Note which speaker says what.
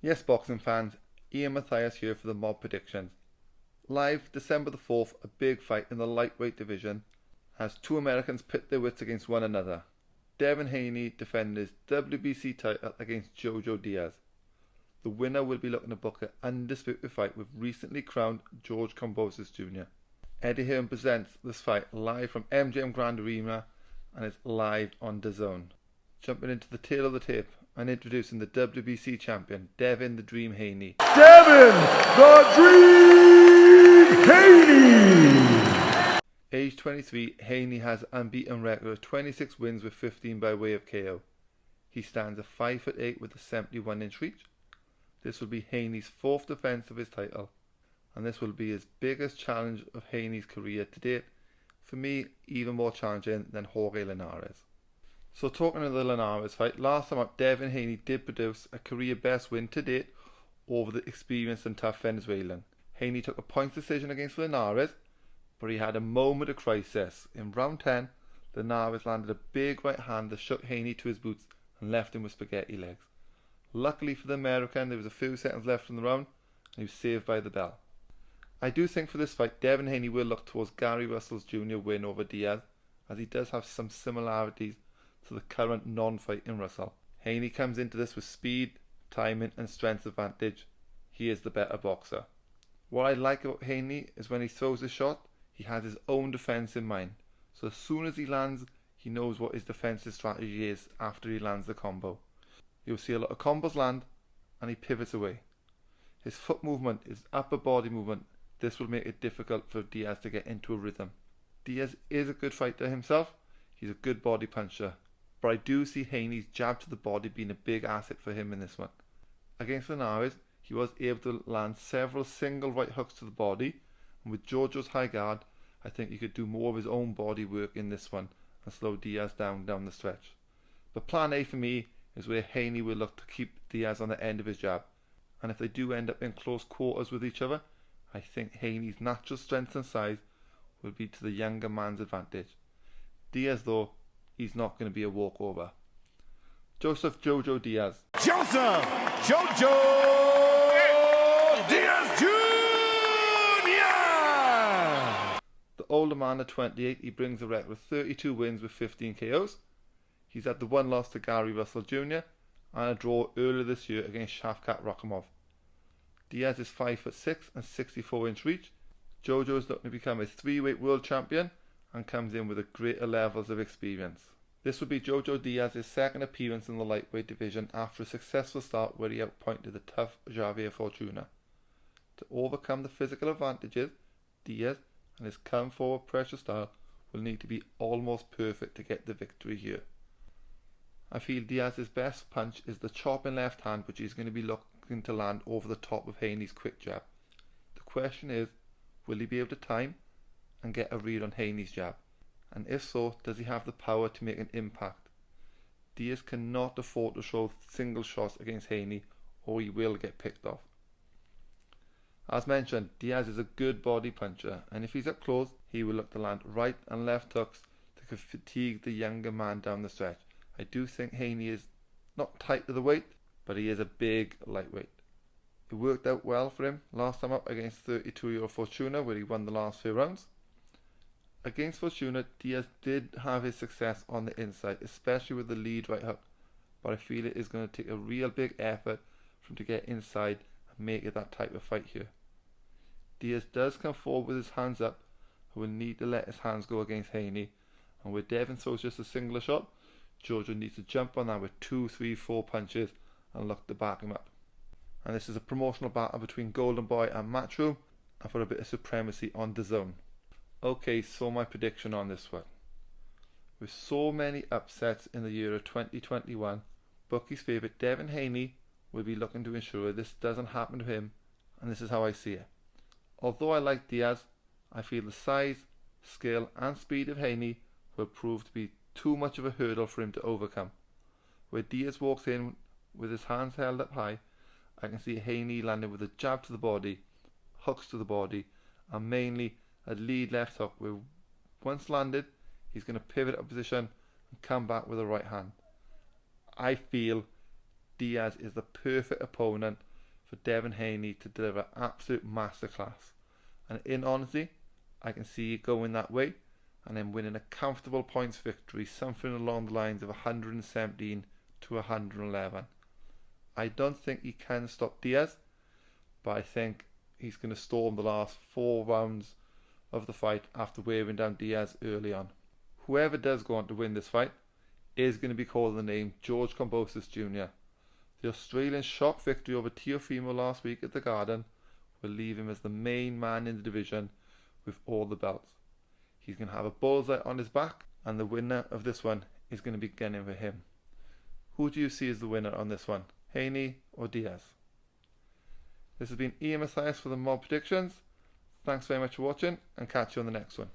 Speaker 1: Yes, boxing fans, Ian Matthias here for the mob predictions. Live December the 4th, a big fight in the lightweight division as two Americans pit their wits against one another. Devin Haney defending his WBC title against JoJo Diaz. The winner will be looking to book an undisputed fight with recently crowned George Kambosos Jr. Eddie Hearn presents this fight live from MGM Grand Arena and it's live on DAZN. Jumping into the tail of the tape and introducing the WBC champion, Devin the Dream Haney.
Speaker 2: Devin the Dream Haney!
Speaker 1: Age 23, Haney has an unbeaten record of 26 wins with 15 by way of KO. He stands at 5'8" with a 71-inch reach. This will be Haney's fourth defence of his title, and this will be his biggest challenge of Haney's career to date. For me, even more challenging than Jorge Linares. So talking of the Linares fight, last time up Devin Haney did produce a career best win to date over the experienced and tough Venezuelan. Haney took a points decision against Linares, but he had a moment of crisis. In round 10, Linares landed a big right hand that shook Haney to his boots and left him with spaghetti legs. Luckily for the American, there was a few seconds left in the round and he was saved by the bell. I do think for this fight, Devin Haney will look towards Gary Russell's Jr. win over Diaz, as he does have some similarities to the current non-fighting Russell. Haney comes into this with speed, timing and strength advantage. He is the better boxer. What I like about Haney is when he throws a shot, he has his own defence in mind. So as soon as he lands, he knows what his defensive strategy is after he lands the combo. You'll see a lot of combos land and he pivots away. His foot movement, his upper body movement, this will make it difficult for Diaz to get into a rhythm. Diaz is a good fighter himself, he's a good body puncher, but I do see Haney's jab to the body being a big asset for him in this one. Against Linares, he was able to land several single right hooks to the body, and with JoJo's high guard, I think he could do more of his own body work in this one and slow Diaz down the stretch. But plan A for me is where Haney will look to keep Diaz on the end of his jab, and if they do end up in close quarters with each other, I think Haney's natural strength and size will be to the younger man's advantage. Diaz though, he's not going to be a walkover. Joseph JoJo Diaz.
Speaker 2: Joseph JoJo Diaz Jr.
Speaker 1: The older man at 28, he brings a record of 32 wins with 15 KOs. He's had the one loss to Gary Russell Jr. and a draw earlier this year against Shavkat Rakhimov. Diaz is 5'6" and 64-inch reach. JoJo is looking to become a 3-weight world champion and comes in with a greater levels of experience. This would be JoJo Diaz's second appearance in the lightweight division after a successful start where he outpointed the tough Javier Fortuna. To overcome the physical advantages, Diaz and his come forward pressure style will need to be almost perfect to get the victory here. I feel Diaz's best punch is the chopping left hand, which he's going to be looking to land over the top of Haney's quick jab. The question is, will he be able to time and get a read on Haney's jab? And if so, does he have the power to make an impact? Diaz cannot afford to throw single shots against Haney or he will get picked off. As mentioned, Diaz is a good body puncher, and if he's up close, he will look to land right and left hooks to fatigue the younger man down the stretch. I do think Haney is not tight to the weight, but he is a big lightweight. It worked out well for him last time up against 32-year-old Fortuna, where he won the last few rounds. Against Fortuna, Diaz did have his success on the inside, especially with the lead right hook, but I feel it is going to take a real big effort for him to get inside and make it that type of fight here. Diaz does come forward with his hands up, and will need to let his hands go against Haney, and where Devin throws just a singular shot, JoJo needs to jump on that with 2, 3, 4 punches and look to back him up. And this is a promotional battle between Golden Boy and Matchroom, and for a bit of supremacy on DAZN. Okay, so my prediction on this one. With so many upsets in the year of 2021, bookies' favourite Devin Haney will be looking to ensure this doesn't happen to him, and this is how I see it. Although I like Diaz, I feel the size, skill and speed of Haney will prove to be too much of a hurdle for him to overcome. Where Diaz walks in with his hands held up high, I can see Haney landing with a jab to the body, hooks to the body, and mainly a lead left hook where once landed, he's going to pivot up position and come back with a right hand. I feel Diaz is the perfect opponent for Devin Haney to deliver absolute masterclass. And in honesty, I can see it going that way and then winning a comfortable points victory, something along the lines of 117 to 111. I don't think he can stop Diaz, but I think he's going to storm the last 4 rounds of the fight after wearing down Diaz early on. Whoever does go on to win this fight is going to be called the name George Kambosos Jr. The Australian shock victory over Teofimo last week at the Garden will leave him as the main man in the division with all the belts. He's going to have a bullseye on his back, and the winner of this one is going to be gunning for him. Who do you see as the winner on this one, Haney or Diaz? This has been Ian Mathias for the Mob Predictions. Thanks very much for watching, and catch you on the next one.